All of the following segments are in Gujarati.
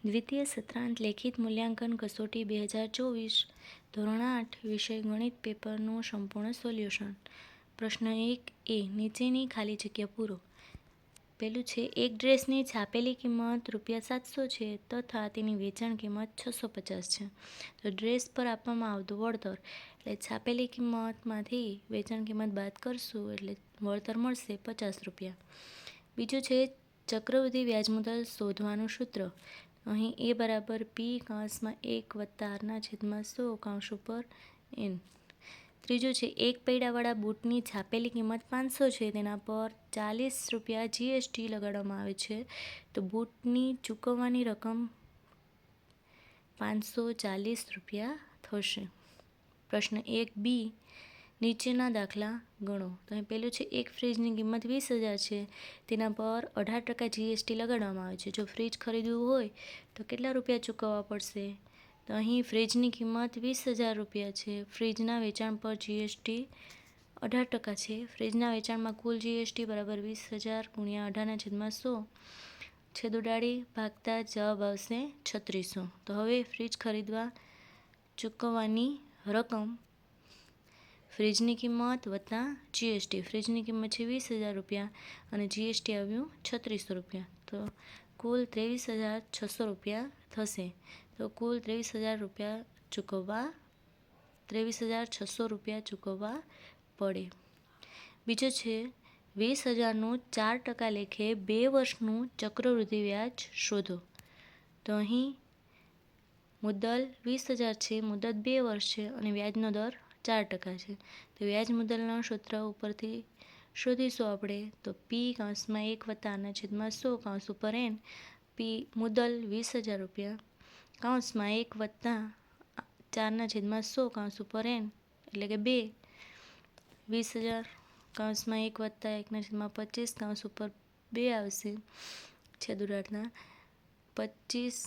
દ્વિતીય સત્રાંત લેખિત મૂલ્યાંકન કસોટી 2024 ધોરણ 8 વિષય ગણિત પેપરનું સંપૂર્ણ સોલ્યુશન. પ્રશ્ન 1 એ નીચેની ખાલી જગ્યા પૂરો. પેલું છે એક ડ્રેસની છાપેલી કિંમત ₹700 છે તથા તેની વેચાણ કિંમત 650 છે. તો ડ્રેસ પર આપવામાં આવતું વળતર એટલે છાપેલી કિંમતમાંથી વેચાણ કિંમત બાદ કરશું એટલે વળતર મળશે ₹50. બીજું છે ચક્રવૃદ્ધિ વ્યાજ મુદત શોધવાનું સૂત્ર. અહીં એ બરાબર પી કૌંસમાં 1 વત્તા આરના છેદમાં 100 કૌંસ ઉપર n. ત્રીજું છે એક પૈડાવાળા બૂટની છાપેલી કિંમત 500 છે, તેના પર ₹40 GST લગાડવામાં આવે છે, તો બૂટની ચૂકવવાની રકમ ₹540 થશે. પ્રશ્ન 1b નીચેના દાખલા ગણો. તો અહીં પહેલું છે એક ફ્રીજની કિંમત 20,000 છે, તેના પર 18% GST લગાડવામાં આવે છે. જો ફ્રીજ ખરીદવું હોય તો કેટલા રૂપિયા ચૂકવવા પડશે? તો અહીં ફ્રીજની કિંમત ₹20,000 છે. ફ્રીજના વેચાણ પર GST 18% છે. ફ્રીજના વેચાણમાં કુલ GST બરાબર 20,000 ગુણ્યા 18/100 છેદ ઉડાડી ભાગતા જવાબ આવશે 3600. તો હવે ફ્રીજ ખરીદવા ચૂકવવાની રકમ ફ્રીજની કિંમત વત્તા GST. ફ્રીજની કિંમત છે ₹20,000 અને GST આવ્યું ₹3600, તો કુલ ₹23,600 થશે. તો કુલ ₹23,600 ચૂકવવા પડે. બીજો છે 20,000નું 4% લેખે 2 વર્ષનું ચક્રવૃદ્ધિ વ્યાજ શોધો. તો અહીં મુદ્દલ 20,000 છે, મુદત 2 વર્ષ છે અને વ્યાજનો દર 4% છે. તો વ્યાજ મુદ્દલના સૂત્ર ઉપરથી શોધીશું આપણે. તો પી કૌંસમાં 1 વત્તા આરના છેદમાં 100 કૌંસ ઉપર n. પી મુદ્દલ ₹20,000 કૌંસમાં 1 વત્તા 4/100 કૌંસ ઉપર n એટલે કે 2. 20,000 કૌંસમાં 1 વત્તા 1/25 કૌંસ ઉપર 2 આવશે છેદ ઉડાડતા 25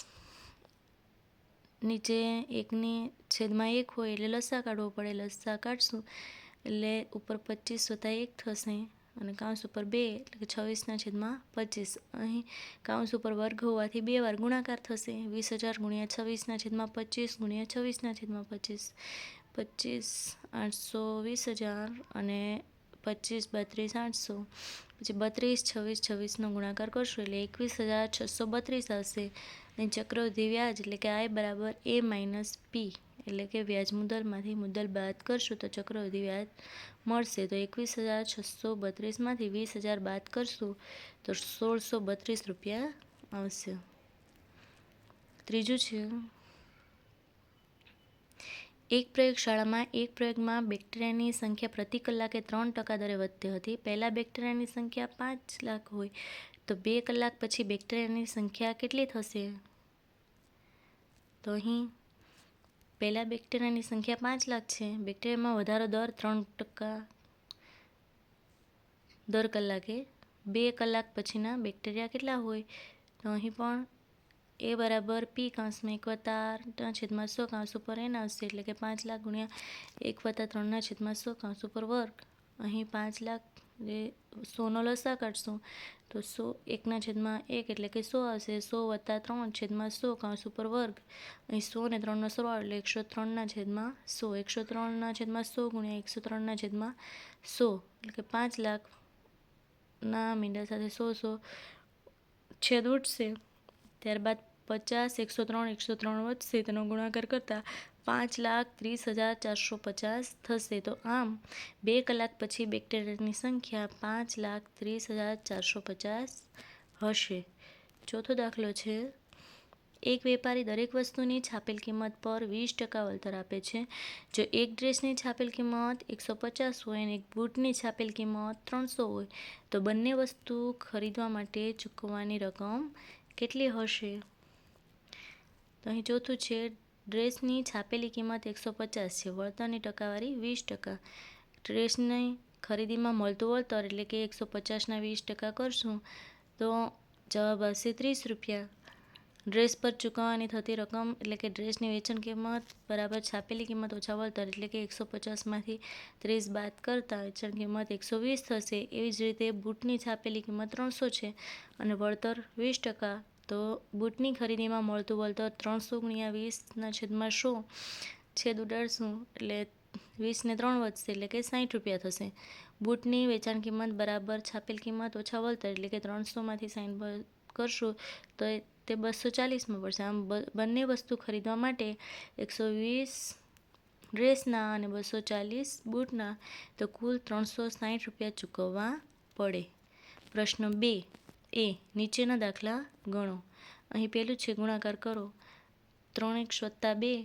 નીચે 1/1 હોય એટલે લસા કાઢવો પડે. લસા કાઢશું એટલે ઉપર 25 વત્તા 1 થશે અને કૌંસ ઉપર 2 એટલે કે 26/25. અહીં કૌંસ ઉપર વર્ગ હોવાથી 2 વાર ગુણાકાર થશે. 20,000 ગુણ્યા 26/25 ગુણ્યા 26/25. 25 800 20,000 અને 25 32 800. પછી 32 26 26નો ગુણાકાર કરશું એટલે 21,632 આવશે. અને ચક્રવૃદ્ધિ વ્યાજ એટલે કે I બરાબર A માઇનસ P એટલે કે વ્યાજ મુદ્દલમાંથી મુદ્દલ બાદ કરશું તો ચક્રવૃદ્ધિ વ્યાજ મળશે. તો 21,632માંથી 20,000 બાદ કરશું તો ₹1,632 આવશે. ત્રીજું છે એક પ્રયોગશાળામાં એક પ્રયોગમાં બેક્ટેરિયાની સંખ્યા પ્રતિ કલાકે 3% દરે વધતી હતી. પહેલાં બેક્ટેરિયાની સંખ્યા 5 લાખ હોય તો 2 કલાક પછી બેક્ટેરિયાની સંખ્યા કેટલી થશે? તો અહીં પહેલાં બેક્ટેરિયાની સંખ્યા 5 લાખ છે. બેક્ટેરિયામાં વધારો દર 3% દર કલાકે. 2 કલાક પછીના બેક્ટેરિયા કેટલા હોય? તો અહીં પણ એ બરાબર પી કૌંસમાં 1 વત્તા 8/100 કૌંસ ઉપર n આવશે એટલે કે 5 લાખ ગુણ્યા 1 વત્તા 3/100 કૌંસ ઉપર વર્ગ. અહીં 5 લાખ જે 100નો લસા કાઢશું તો 1/1 એટલે કે 100 આવશે. 100 વત્તા 3/100 કૌંસ ઉપર વર્ગ. અહીં 100 ને 3નો સરવાળો એટલે 103/100. 103/100 ગુણ્યા 103/100 એટલે કે 5 લાખના મીંડા સાથે 100 છેદ ઉઠશે. ત્યારબાદ 50 103 103 વધશે, તેનો ગુણાકાર કરતાં 5,30,450 થશે. તો આમ 2 કલાક પછી બેક્ટેરિયાની સંખ્યા 5,30,450 હશે. ચોથો દાખલો છે એક વેપારી દરેક વસ્તુની છાપેલ કિંમત પર 20% વળતર આપે છે. જો એક ડ્રેસની છાપેલ કિંમત 150 હોય અને એક બૂટની છાપેલ કિંમત 300 હોય તો બંને વસ્તુ ખરીદવા માટે ચૂકવવાની રકમ કેટલી હશે? તો અહીં ચોથું છે ડ્રેસની છાપેલી કિંમત 150 છે, વળતરની ટકાવારી 20%. ડ્રેસની ખરીદીમાં મળતું વળતર એટલે કે 150ના 20% કરશું તો જવાબ આવશે ₹30. ડ્રેસ પર ચૂકવવાની થતી રકમ એટલે કે ડ્રેસની વેચાણ કિંમત બરાબર છાપેલી કિંમત ઓછા વળતર એટલે કે 150માંથી 30 બાદ કરતાં વેચાણ કિંમત 120 થશે. એવી જ રીતે બૂટની છાપેલી કિંમત 300 છે અને વળતર 20%, તો તો બૂટની ખરીદીમાં મળતું વળતર 300 ગુણ્યા 20/100 છેદ ઉડાડશું એટલે 20 ને 3 વધશે એટલે કે 60 રૂપિયા થશે. બૂટની વેચાણ કિંમત બરાબર છાપેલ કિંમત ઓછા વળતર એટલે કે 300માંથી 60 કરશું તો તે 240માં પડશે. આમ બંને વસ્તુ ખરીદવા માટે 120 ડ્રેસના અને 240 બૂટના તો કુલ 360 રૂપિયા ચૂકવવા પડે. પ્રશ્ન 2 એ નીચેના દાખલા ગણો. અહીં પહેલું છે ગુણાકાર કરો. 3x + 2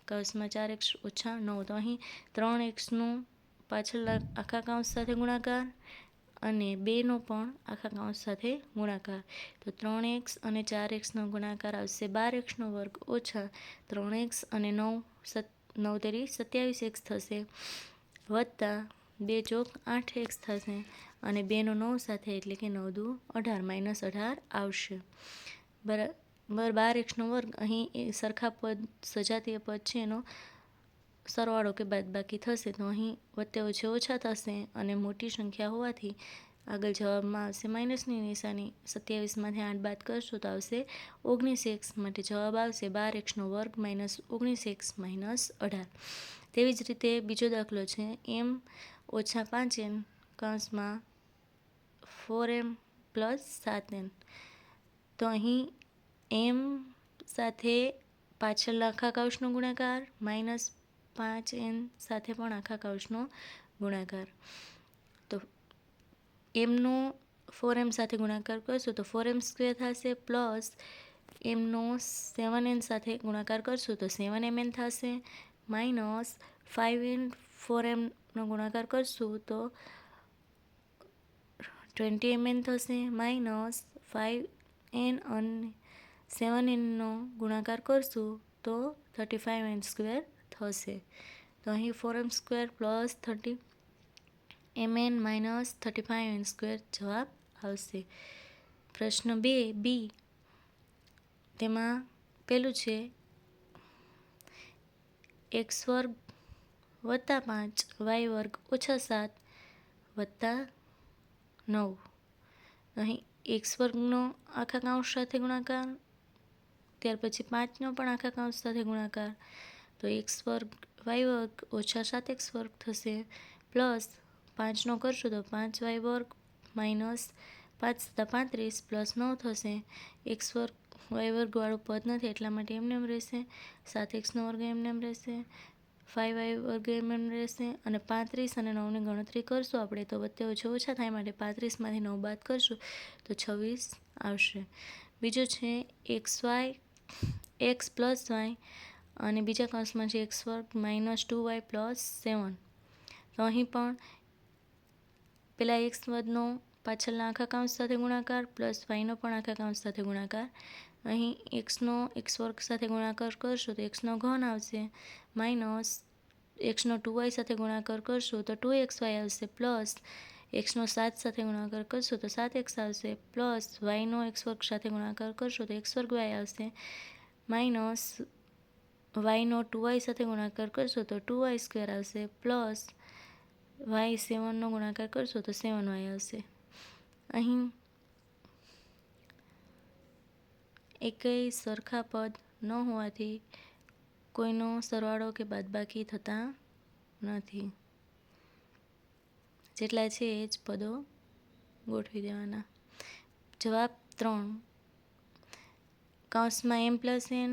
કૌંસમાં 4x - 9. તો અહીં 3xનો પાછળના આખા કૌંસ સાથે ગુણાકાર અને 2નો પણ આખા કૌંસ સાથે ગુણાકાર. તો 3x અને 4xનો ગુણાકાર આવશે 12x² ઓછા 3x અને 9 તેરી 27x થશે વત્તા 2 ચોક 8x થશે અને 2નો 9 સાથે એટલે કે 9 દુ 18 -18 આવશે. બરાબર 12x². અહીં એ સરખા પદ સજાતીય પદ છે એનો સરવાળો કે બાદબાકી થશે તો અહીં વચ્ચે વચ્ચે ઓછા થશે અને મોટી સંખ્યા હોવાથી આગળ જવાબમાં આવશે માઇનસની નિશાની. 27માંથી 8 બાદ કરશું તો આવશે 19x. માટે જવાબ આવશે 12x² - 19x - 18. તેવી જ રીતે બીજો દાખલો છે m - 5n કૌંસમાં 4m + 7n. તો અહીં m સાથે પાછળના આખા કૌંસનો ગુણાકાર -5n સાથે પણ આખા કૌંસનો ગુણાકાર. તો mનો 4m સાથે ગુણાકાર કરશું તો 4m² થશે પ્લસ mનો 7n સાથે ગુણાકાર કરશું તો 7mn થશે માઇનસ 5n 4mનો ગુણાકાર કરશું તો 20mn થશે માઇનસ 5n અને 7nનો ગુણાકાર કરશું તો 35n² થશે. તો અહીં 4m² plus 30mn minus 35n² જવાબ આવશે. પ્રશ્ન 2 બી તેમાં પેલું છે x² + 5 y² - 7 + 9. અહીં x² આખા કૌંસ સાથે ગુણાકાર ત્યાર પછી 5નો પણ આખા કૌંસ સાથે ગુણાકાર તો x² y² - 7x² થશે પ્લસ 5નો કરશું તો 5y² માઇનસ 5 + 35 પ્લસ 9 થશે. x² y² વાળું પદ નથી એટલા માટે એમનેમ રહેશે. 7x² એમનેમ રહેશે. 5y² એમનેમ રહેશે અને 35 અને 9ની ગણતરી કરશું આપણે તો વચ્ચે ઓછા થાય માટે 35માંથી 9 બાદ કરશું તો 26 આવશે. બીજો છે x + y અને બીજા કૌંસમાં છે x² - 2y + 7. તો અહીં પણ પેલા x² પાછળના આખા કૌંસ સાથે ગુણાકાર પ્લસ yનો પણ આખા કૌંસ સાથે ગુણાકાર. અહીં xનો x² સાથે ગુણાકાર કરશું તો xનો ઘન આવશે માઇનસ xનો 2y સાથે ગુણાકાર કરશું તો 2xy આવશે પ્લસ xનો 7 સાથે ગુણાકાર કરશું તો 7x આવશે પ્લસ yનો x² સાથે ગુણાકાર કરશું તો x²y આવશે માઇનસ yનો 2y સાથે ગુણાકાર કરશું તો 2y² આવશે પ્લસ y 7નો ગુણાકાર કરશું તો 7y આવશે. અહીં એકેય સરખા પદ ન હોવાથી કોઈનો સરવાળો કે બાદબાકી થતા નથી. જેટલા છે એ જ પદો ગોઠવી દેવાના. જવાબ 3 કૌંસમાં m + n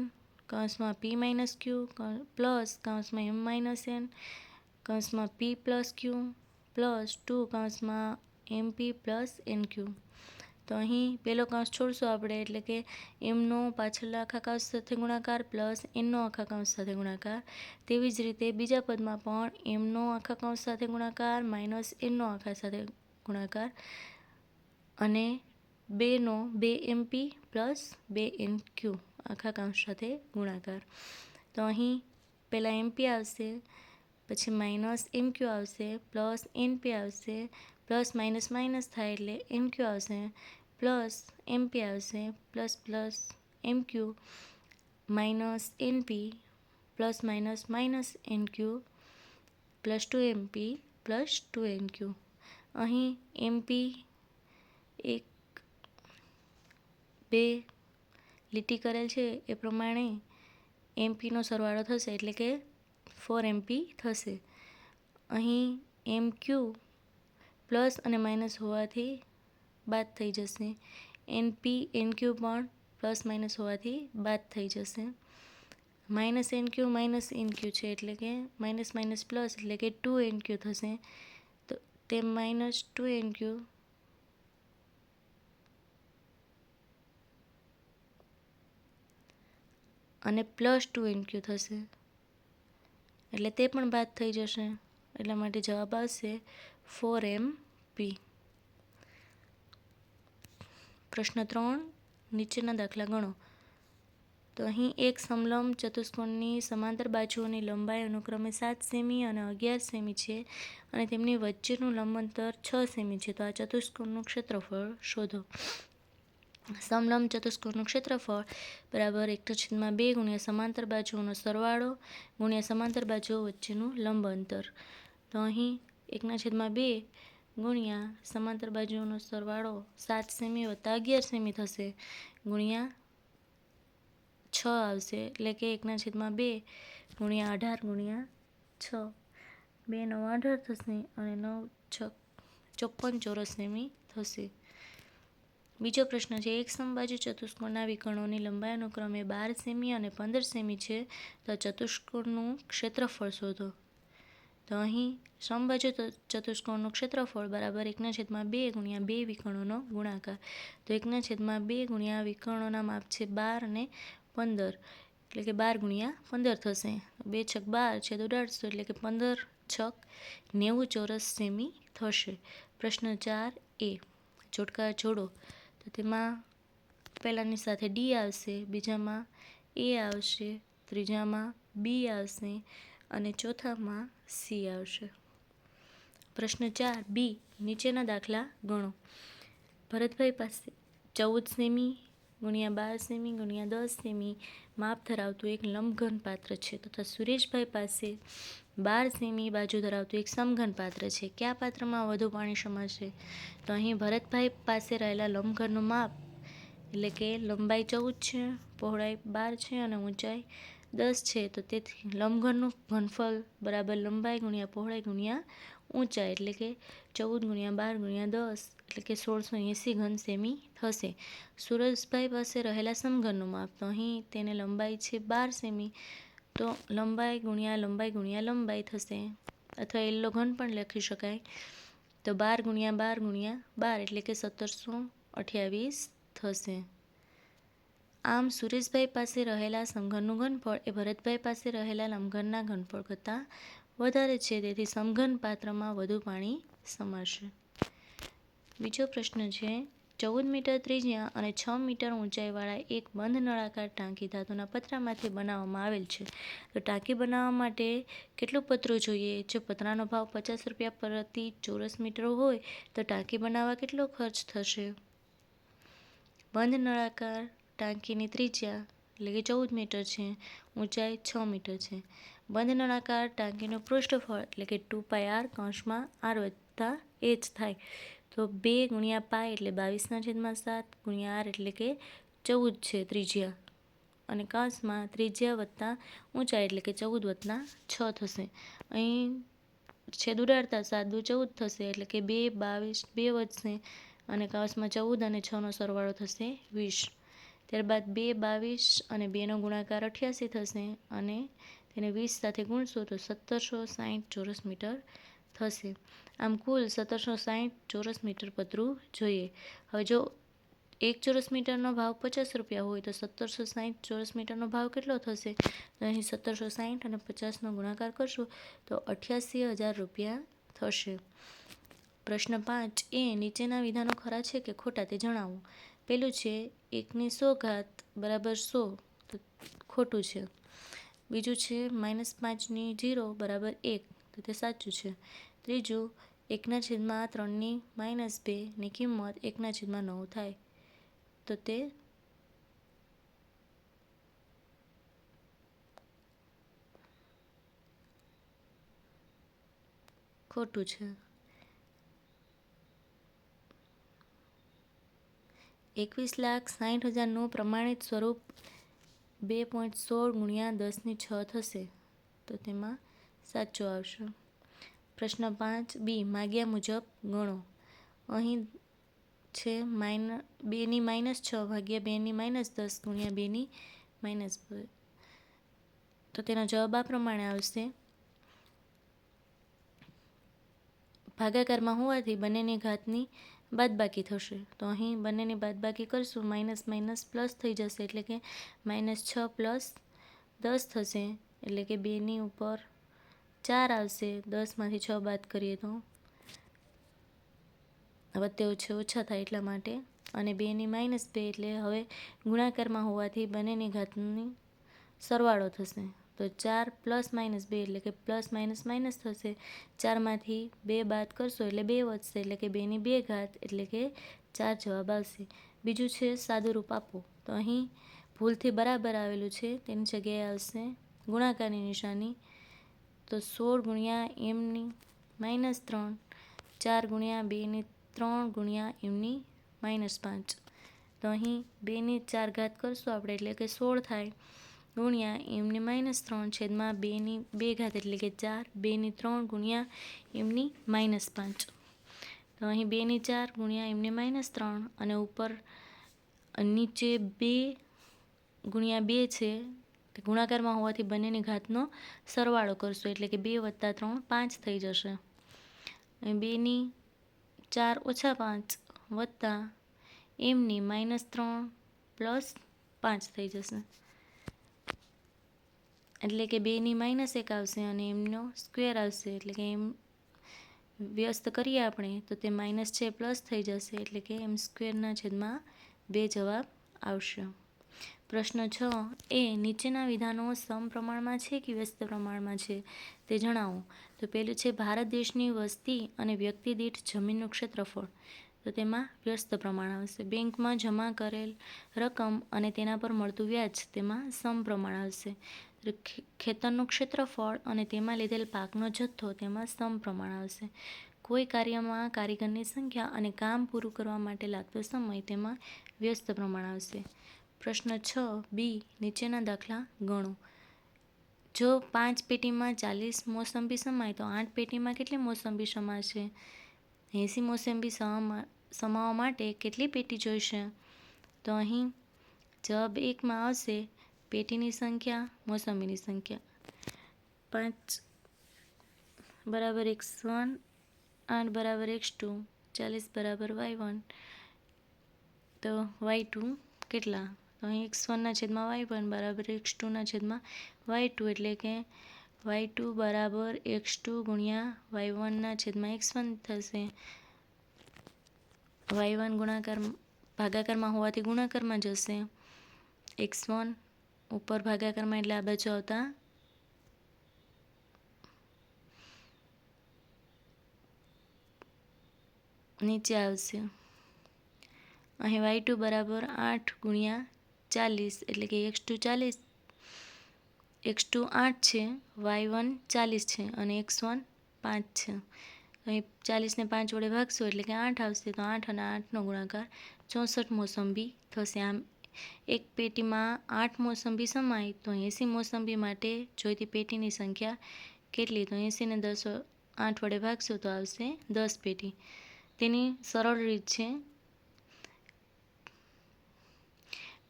કૌંસમાં p - q પ્લસ કૌંસમાં m - n કૌંસમાં p + q પ્લસ 2 કૌંસમાં mp + nq. તો અહીં પહેલો કૌંસ છોડશું આપણે એટલે કે mનો પાછળના આખા કૌંસ સાથે ગુણાકાર પ્લસ nનો આખા કૌંસ સાથે ગુણાકાર. તેવી જ રીતે બીજા પદમાં પણ mનો આખા કૌંસ સાથે ગુણાકાર માઇનસ nનો આખા સાથે ગુણાકાર અને 2નો 2mp + 2nq આખા કૌંસ સાથે ગુણાકાર. તો અહીં પહેલાં mp આવશે પછી માઇનસ mq આવશે પ્લસ np આવશે પ્લસ માઇનસ માઇનસ થાય એટલે nq આવશે પ્લસ mp આવશે plus plus mq minus np plus minus minus nq plus 2mp plus 2nq. અહીં mp 1 2 લીટી કરેલ છે એ પ્રમાણે એમપીનો સરવાળો થશે, એટલે કે 4 MP થશે. અહીં MQ પ્લસ અને માઇનસ હોવાથી બાદ થઈ જશે. NP NQ પણ પ્લસ માઇનસ હોવાથી બાદ થઈ જશે. માઇનસ NQ માઇનસ NQ છે, એટલે કે માઇનસ માઇનસ પ્લસ, એટલે કે 2NQ થશે. તો તે માઇનસ 2NQ અને પ્લસ 2NQ થશે, એટલે તે પણ બાદ થઈ જશે. એટલા માટે જવાબ આવશે 4MP. પ્રશ્ન 3, નીચેના દાખલા ગણો. તો અહીં એક સમલંબ ચતુષ્કોણની સમાંતર બાજુઓની લંબાઈ અનુક્રમે 7 સેમી અને 11 સેમી છે અને તેમની વચ્ચેનું લંબ અંતર 6 સેમી છે. તો આ ચતુષ્કોણનું ક્ષેત્રફળ શોધો. સમલંબ ચતુષ્કોણનું ક્ષેત્રફળ બરાબર 1/2 ગુણ્યા સમાંતર બાજુઓનો સરવાળો ગુણ્યા સમાંતર બાજુઓ વચ્ચેનું લંબ અંતર. તો અહીં 1/2 ગુણ્યા સમાંતર બાજુઓનો સરવાળો 7 સેમી વત્તા 11 સેમી થશે, ગુણ્યા 6 આવશે, એટલે કે 1/2 ગુણ્યા 18 ગુણ્યા 6, 2 9 18 થશે અને 9 6 54 ચોરસ સેમી થશે. બીજો પ્રશ્ન છે, એક સમબાજુ ચતુષ્કોણના વિકર્ણોની લંબાઈ અનુક્રમે 12 સેમી અને 15 સેમી છે. તો ચતુષ્કોણનું ક્ષેત્રફળ શોધો. તો અહીં સમબાજુ ચતુષ્કોણનું ક્ષેત્રફળ બરાબર 1/2 ગુણ્યા 2 વિકર્ણોનો ગુણાકાર. તો 1/2 ગુણ્યા વિકર્ણોના માપ છે 12 અને 15, એટલે કે 12 ગુણ્યા 15 થશે. 2 છક 12 છેદ ઉડાડશો એટલે કે 15 છક 90 ચોરસ સેમી થશે. પ્રશ્ન 4A, જોડકા જોડો. તો તેમાં પહેલાની સાથે D આવશે, બીજામાં A આવશે, ત્રીજામાં B આવશે અને ચોથામાં C આવશે. પ્રશ્ન 4B, નીચેના દાખલા ગણો. ભરતભાઈ પાસે 14 સેમી ગુણ્યા 12 સેમી ગુણ્યા 10 સેમી માપ ધરાવતું એક લંબઘન પાત્ર છે, તથા સુરેશભાઈ પાસે 12 સેમી બાજુ ધરાવતું એક સમઘન પાત્ર છે. કયા પાત્રમાં વધુ પાણી સમાશે? તો અહીં ભરતભાઈ પાસે રહેલા લંબઘનનું માપ, એટલે કે લંબાઈ 14 છે, પહોળાઈ 12 છે અને ઊંચાઈ 10 છે. તો તેથી લંબઘનનું ઘનફળ બરાબર લંબાઈ ગુણ્યા પહોળાઈ ગુણ્યા ઊંચાઈ, એટલે કે 14 ગુણ્યા 12 ગુણ્યા 10, એટલે કે 1680 ઘન સેમી થશે. સુરેશભાઈ પાસે રહેલા સમઘનનું માપ, તો અહીં તેને લંબાઈ છે 12 સેમી, તો લંબાઈ ગુણ્યા લંબાઈ ગુણ્યા લંબાઈ થશે, અથવા એલ્લો ઘન પણ લખી શકાય. તો 12 ગુણ્યા 12 ગુણ્યા 12, એટલે કે 1728 થશે. આમ સુરેશભાઈ પાસે રહેલા સમઘનનું ઘનફળ એ ભરતભાઈ પાસે રહેલા લંબઘનના ઘનફળ કરતાં વધારે છે, તેથી સમઘન પાત્રમાં વધુ પાણી સમાશે. બીજો પ્રશ્ન છે, 14 મીટર ત્રિજ્યા અને 6 મીટર ઊંચાઈવાળા એક બંધ નળાકાર ટાંકી ધાતુના પતરામાંથી બનાવવામાં આવેલ છે. તો ટાંકી બનાવવા માટે કેટલું પતરું જોઈએ? જો પતરાનો ભાવ 50 રૂપિયા પ્રતિ ચોરસ મીટર હોય તો ટાંકી બનાવવા કેટલો ખર્ચ થશે? બંધ નળાકાર ટાંકીની ત્રિજ્યા, એટલે કે 14 મીટર છે, ઊંચાઈ 6 મીટર છે. બંધ નળાકાર ટાંકીનું પૃષ્ઠફળ, એટલે કે 2πr કૌંસમાં r વત્તા h થાય. તો 2 ગુણ્યા પાય એટલે 22/7 ગુણ્યા r, એટલે કે 14 છે ત્રિજ્યા, અને કૌંસમાં ત્રિજ્યા વત્તા ઊંચાઈ, એટલે કે 14 + 6 થશે. અહીં છેદ ઉડાડતા 7 દુ 14 થશે, એટલે કે 2 22 2 વધશે અને કૌંસમાં 14 અને 6નો સરવાળો થશે 20. ત્યારબાદ 2 22 અને 2નો ગુણાકાર 88 થશે અને તેને 20 સાથે ગુણશો તો 1760 ચોરસ મીટર થશે. આમ કુલ 1760 ચોરસ મીટર પતરું જોઈએ. હવે જો 1 ચોરસ મીટરનો ભાવ 50 રૂપિયા હોય તો 1760 ચોરસ મીટરનો ભાવ કેટલો થશે? તો અહીં 1760 અને 50નો ગુણાકાર કરશો તો 88,000 રૂપિયા થશે. પ્રશ્ન 5A, નીચેના વિધાનો ખરા છે કે ખોટા તે જણાવો. પેલું છે 1/100 બરાબર 100, તો ખોટું છે. બીજું છે -5/0 બરાબર 1, તો તે સાચું છે. ત્રીજું 1/3 ની કિંમત 1/9 થાય, તો તે ખોટું છે. 21,60,000નું પ્રમાણિત સ્વરૂપ 2.16 ગુણ્યા 10⁶ થશે, તો તેમાં સાચો આવશે. પ્રશ્ન 5 માગ્યા મુજબ ગણો. અહીં છે 2⁻6 ભાગ્યા 2⁻10 ગુણ્યા 2⁻2, તો તેનો જવાબ આ પ્રમાણે આવશે. ભાગાકારમાં હોવાથી બંનેની ઘાતની બાદબાકી થશે, તો અહીં બંનેની બાદબાકી કરશું, માઇનસ માઇનસ પ્લસ થઈ જશે, એટલે કે -6 + 10 થશે, એટલે કે 2ની ઉપર 4 આવશે. 10માંથી 6 બાદ કરીએ તો વત્તે ઓછા થાય એટલા માટે. અને 2⁻2 એટલે હવે ગુણાકારમાં હોવાથી બંનેની ઘાતની સરવાળો થશે, તો 4 ± 2 એટલે કે પ્લસ માઇનસ માઇનસ થશે. 4માંથી 2 બાદ કરશો એટલે 2 વધશે, એટલે કે 2ની 2 ઘાત, એટલે કે 4 જવાબ આવશે. બીજું છે સાદું રૂપ આપો, તો અહીં ભૂલથી બરાબર આવેલું છે, તેની જગ્યાએ આવશે ગુણાકારની નિશાની, તો 16 ગુણ્યા m⁻3, 4 ગુણ્યા 2⁻3 ગુણ્યા m⁻5, તો અહીં 2ની 4 ઘાત કરશું આપણે, એટલે કે 16 થાય, ગુણ્યા m⁻3 છેદમાં 2ની 2 ઘાત, એટલે કે 4, 2⁻3 ગુણ્યા m⁻5, તો અહીં 2ની 4 ગુણ્યા m⁻3, અને ઉપર નીચે 2 ગુણ્યા 2 છે, ગુણાકારમાં હોવાથી બંનેની ઘાતનો સરવાળો કરશું, એટલે કે 2 + 3 5 થઈ જશે. 2ની 4 ઓછા 5 વત્તા m⁻3 + 5 થઈ જશે, એટલે કે 2ની -1 આવશે અને mનો સ્ક્વેર આવશે, એટલે કે m વ્યસ્ત કરીએ આપણે તો તે માઇનસ છે પ્લસ થઈ જશે, એટલે કે m²/2 જવાબ આવશે. પ્રશ્ન 6 નીચેના વિધાનો સમપ્રમાણમાં છે કે વ્યસ્ત પ્રમાણમાં છે તે જણાવો. તો પેલું છે ભારત દેશની વસ્તી અને વ્યક્તિ દીઠ જમીનનું ક્ષેત્રફળ, તો તેમાં વ્યસ્ત પ્રમાણ આવશે. બેંકમાં જમા કરેલ રકમ અને તેના પર મળતું વ્યાજ, તેમાં સમપ્રમાણ આવશે. ખેતરનું ક્ષેત્રફળ અને તેમાં લીધેલ પાકનો જથ્થો, તેમાં સમપ્રમાણ આવશે. કોઈ કાર્યમાં કારીગરની સંખ્યા અને કામ પૂરું કરવા માટે લાગતો સમય, તેમાં વ્યસ્ત પ્રમાણ આવશે. પ્રશ્ન 6 નીચેના દાખલા ગણો. જો 5 પેટીમાં 40 મોસંબી સમાય તો 8 પેટીમાં કેટલી મોસંબી સમાશે? 80 મોસંબી સમાવવા માટે કેટલી પેટી જોઈશે? તો અહીં જવાબ 1માં આવશે પેટીની સંખ્યા, મોસંબીની સંખ્યા. 5 = x1, 8 = x2, 40 = y1, તો y2 કેટલા? તો અહીં x1/y1 = x2/y2, એટલે કે y2 = x2 × y1/x1 થશે. y1 ભાગાકારમાં હોવાથી ગુણાકારમાં જશે. x1 ઉપર ભાગાકારમાં એટલે આ બાજુ આવતા નીચે આવશે. અહીં y2 = 8 × 40, એટલે કે x2 8 છે, y1 40 છે અને x1 5 છે. અહીં 40ને 5 વડે ભાગશો એટલે કે 8 આવશે, તો 8 અને 8નો ગુણાકાર 64 મોસંબી થશે. આમ એક પેટીમાં 8 મોસંબી સમાય તો 80 મોસંબી માટે જોઈતી પેટીની સંખ્યા કેટલી? તો 80ને 8 વડે ભાગશો તો આવશે 10 પેટી. તેની સરળ રીત છે,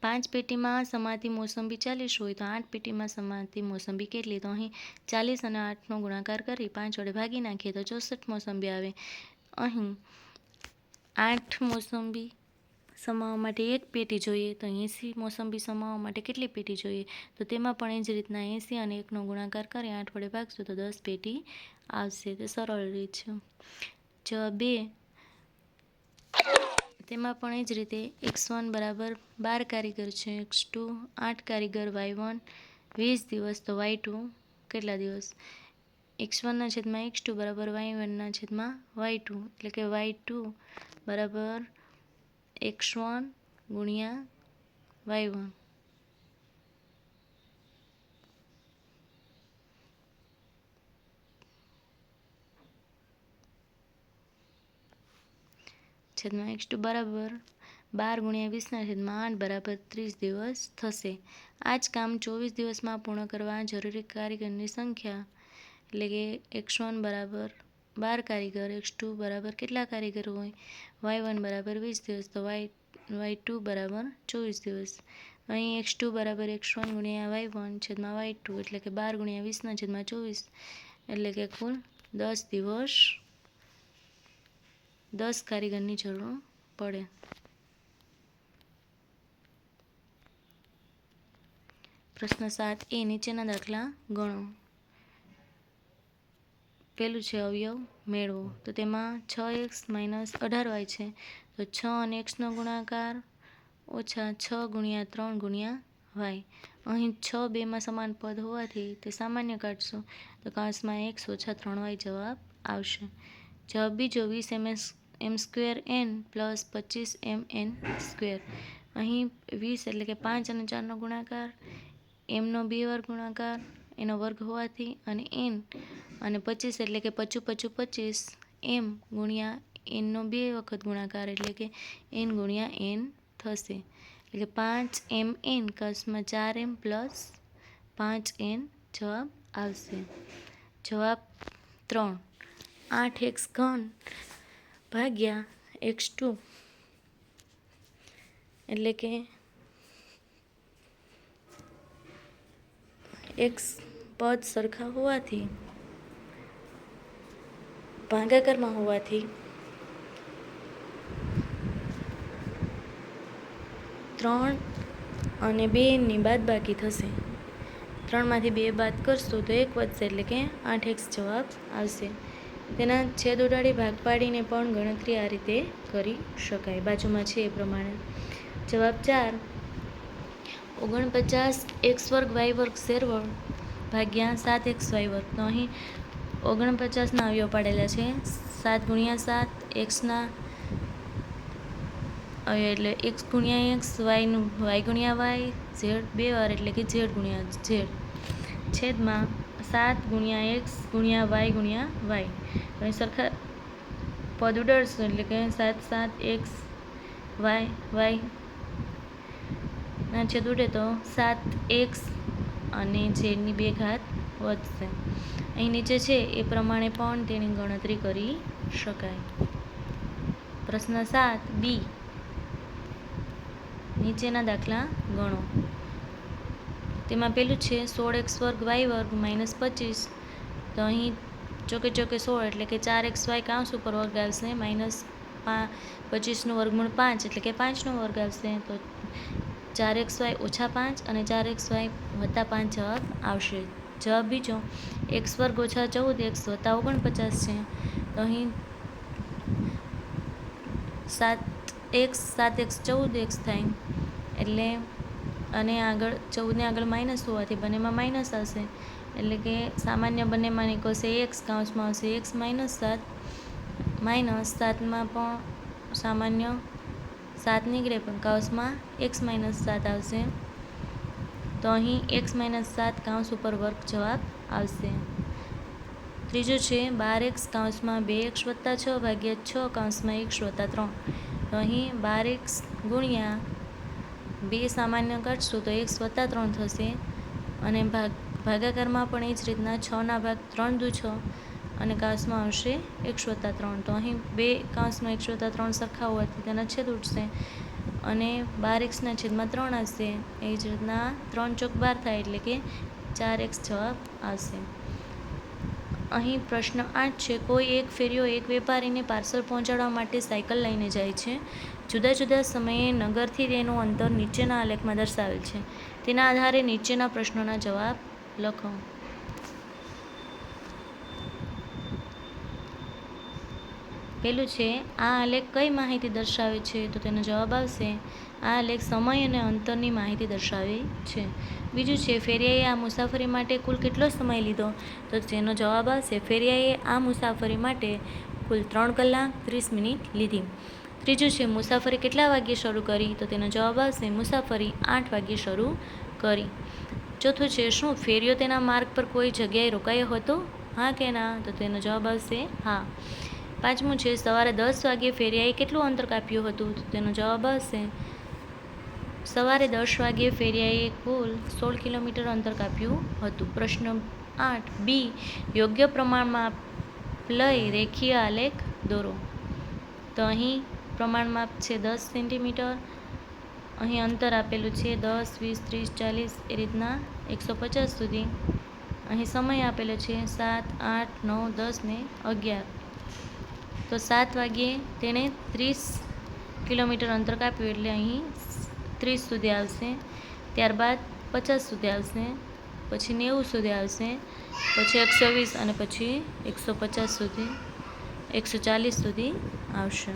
5 પેટીમાં સમાતી મોસંબી 40 હોય તો 8 પેટીમાં સમાતી મોસંબી કેટલી? તો અહીં 40 અને 8નો ગુણાકાર કરી 5 વડે ભાગી નાખીએ તો 64 મોસંબી આવે. અહીં 8 મોસંબી સમાવવા માટે 1 પેટી જોઈએ, તો 80 મોસંબી સમાવવા માટે કેટલી પેટી જોઈએ? તો તેમાં પણ એ જ રીતના 80 અને 1નો ગુણાકાર કરી 8 વડે ભાગશું તો 10 પેટી આવશે. તે સરળ રીત છે. જવાબ 2, તેમાં પણ એ જ રીતે x1 = 12 કારીગર છે, x2 8 કારીગર, y1 20 દિવસ, તો y2 કેટલા દિવસ? x1/x2 = y1/y2, એટલે કે y2 = x1 × y1. x2 = 12 × 20/8 બરાબર 30 દિવસ થશે. આ જ કામ 24 દિવસમાં પૂર્ણ કરવા જરૂરી કારીગરની સંખ્યા એટલે કે x1 બરાબર 12 કારીગર, x2 બરાબર કેટલા કારીગર હોય, y1 બરાબર 20 દિવસ, તો y2 બરાબર 24 દિવસ. અહીં x2 બરાબર x1 × y1 છેદમાં y2 એટલે કે 12 × 20/24 એટલે કે કુલ 10 દિવસ 10 કારીગરની જરૂર પડે. પ્રશ્ન 7a નીચેના દાખલા ગણો. પેલું છે અવયવ મેળવો. તો તેમાં 6x - 18y છે, તો 6 અને xનો ગુણાકાર ઓછા 6 × 3 × y. અહીં 6 બેમાં સમાન પદ હોવાથી તે સામાન્ય કાઢશું, તો કૌંસમાં x - 3y જવાબ આવશે. જવાબ બીજો 20m² n + 25mn². અહીં 20 એટલે કે 5 અને 4નો ગુણાકાર, mનો 2 વાર ગુણાકાર એનો વર્ગ હોવાથી અને n અને 25 એટલે કે 25 × 25 m × nનો 2 વખત ગુણાકાર એટલે કે n × n થશે. એટલે કે 5mn કૌંસમાં 4m + 5n જવાબ આવશે. જવાબ 3 8x³ ભાગ્યા x2 એટલે કે x પદ સરખા હોવાથી ભાગાકારમાં હોવાથી 3 અને 2ની બાદબાકી થશે. 3માંથી 2 બાદ કરશું તો 1 વધશે એટલે કે 8x જવાબ આવશે. તેના છેદ ઉડાડી ભાગ પાડીને પણ ગણતરી આ રીતે કરી શકાય. બાજુમાં છે એ પ્રમાણે. જવાબ 4 49x² y² ભાગ્યા 7xy². તો અહીં 49ના અવયવ પાડેલા છે. 7 × 7 xના અવયવ એટલે x × x, y × y, z 2 વાર એટલે કે z × z છેદમાં 7 × x × y × y. અહીં સરખા પદ ઉડાડશું એટલે કે 7 7 x y ના છેદ ઉડે તો 7x અને z ની 2 ઘાત વધશે. અહીં નીચે છે એ પ્રમાણે પણ તેની ગણતરી કરી શકાય. પ્રશ્ન 7b નીચેના દાખલા ગણો. તેમાં પેલું છે 16x² y² - 25. તો અહીં ચોકે 16 એટલે કે 4xy કૌંસ ઉપર વર્ગ આવશે, -25નું વર્ગમૂળ 5 એટલે કે 5નો વર્ગ આવશે, તો 4xy - 5 અને 4xy + 5 જવાબ આવશે. જવાબ બીજો x² - 14x + 49 છે. તો અહીં 7x 14x થાય એટલે અને આગળ 14ને આગળ માઇનસ હોવાથી બંનેમાં માઇનસ આવશે એટલે કે સામાન્ય બંનેમાં નીકળશે x, કૌંસમાં આવશે x - 7 -7માં પણ સામાન્ય 7 નીકળે પણ કૌંસમાં x - 7 આવશે. તો અહીં x - 7 કૌંસ ઉપર વર્ગ જવાબ આવશે. ત્રીજું છે 12x કૌંસમાં 2x + 6 ભાગ્યા 6 કૌંસમાં x + 3. તો અહીં 12x ગુણ્યા 2 સામાન્ય કાઢશું તો x + 3 થશે અને ભાગાકારમાં પણ એ જ રીતના 6ના ભાગ 3 દુ 6 અને કૌંસમાં આવશે x + 3. તો અહીં 2 કૌંસમાં x + 3 સરખા હોવાથી તેના છેદ ઉડશે અને 12xના છેદમાં 3 આવશે. એ જ રીતના 3 ચોક 12 થાય એટલે કે 4x જવાબ આવશે. અહીં પ્રશ્ન 8 છે કોઈ એક ફેરિયો એક વેપારીને પાર્સલ પહોંચાડવા માટે સાયકલ લઈને જાય છે. જુદા જુદા સમયે નગરથી તેનું અંતર નીચેના આલેખમાં દર્શાવેલ છે. તેના આધારે નીચેના પ્રશ્નોના જવાબ લખો. પેલું છે આ આલેખ કઈ માહિતી દર્શાવે છે? તો તેનો જવાબ આવશે આ આલેખ સમય અને અંતરની માહિતી દર્શાવે છે. બીજું છે ફેરિયાએ આ મુસાફરી માટે કુલ કેટલો સમય લીધો? તો તેનો જવાબ આવશે ફેરિયાએ આ મુસાફરી માટે કુલ 3 કલાક 30 મિનિટ લીધી. ત્રીજું છે મુસાફરી કેટલા વાગ્યે શરૂ કરી? તો તેનો જવાબ આવશે મુસાફરી 8 વાગ્યે શરૂ કરી. ચોથું છે શું ફેરિયો તેના માર્ગ પર કોઈ જગ્યાએ રોકાયો હતો? હા કે ના? તો તેનો જવાબ આવશે હા. પાંચમું છે સવારે 10 વાગ્યે ફેરિયાએ કેટલું અંતર કાપ્યું હતું? તો તેનો જવાબ હશે સવારે 10 વાગ્યે ફેરિયાએ કુલ 16 કિલોમીટર અંતર કાપ્યું હતું. પ્રશ્ન 8 બી. યોગ્ય પ્રમાણમાપ લઈ રેખીય આલેખ દોરો. તો અહીં પ્રમાણમાપ છે 10 સેન્ટીમીટર. અહીં અંતર આપેલું છે 10, 20, 30, 40 એ રીતના 150 સુધી. અહીં સમય આપેલો છે 7, 8, 9, 10 ને 11. તો 7 વાગ્યે તેણે 30 કિલોમીટર અંતર કાપ્યું એટલે અહીં 30 સુધી આવશે. ત્યારબાદ 50 સુધી આવશે, પછી 90 સુધી આવશે, પછી 120 અને પછી 150 સુધી 140 સુધી આવશે.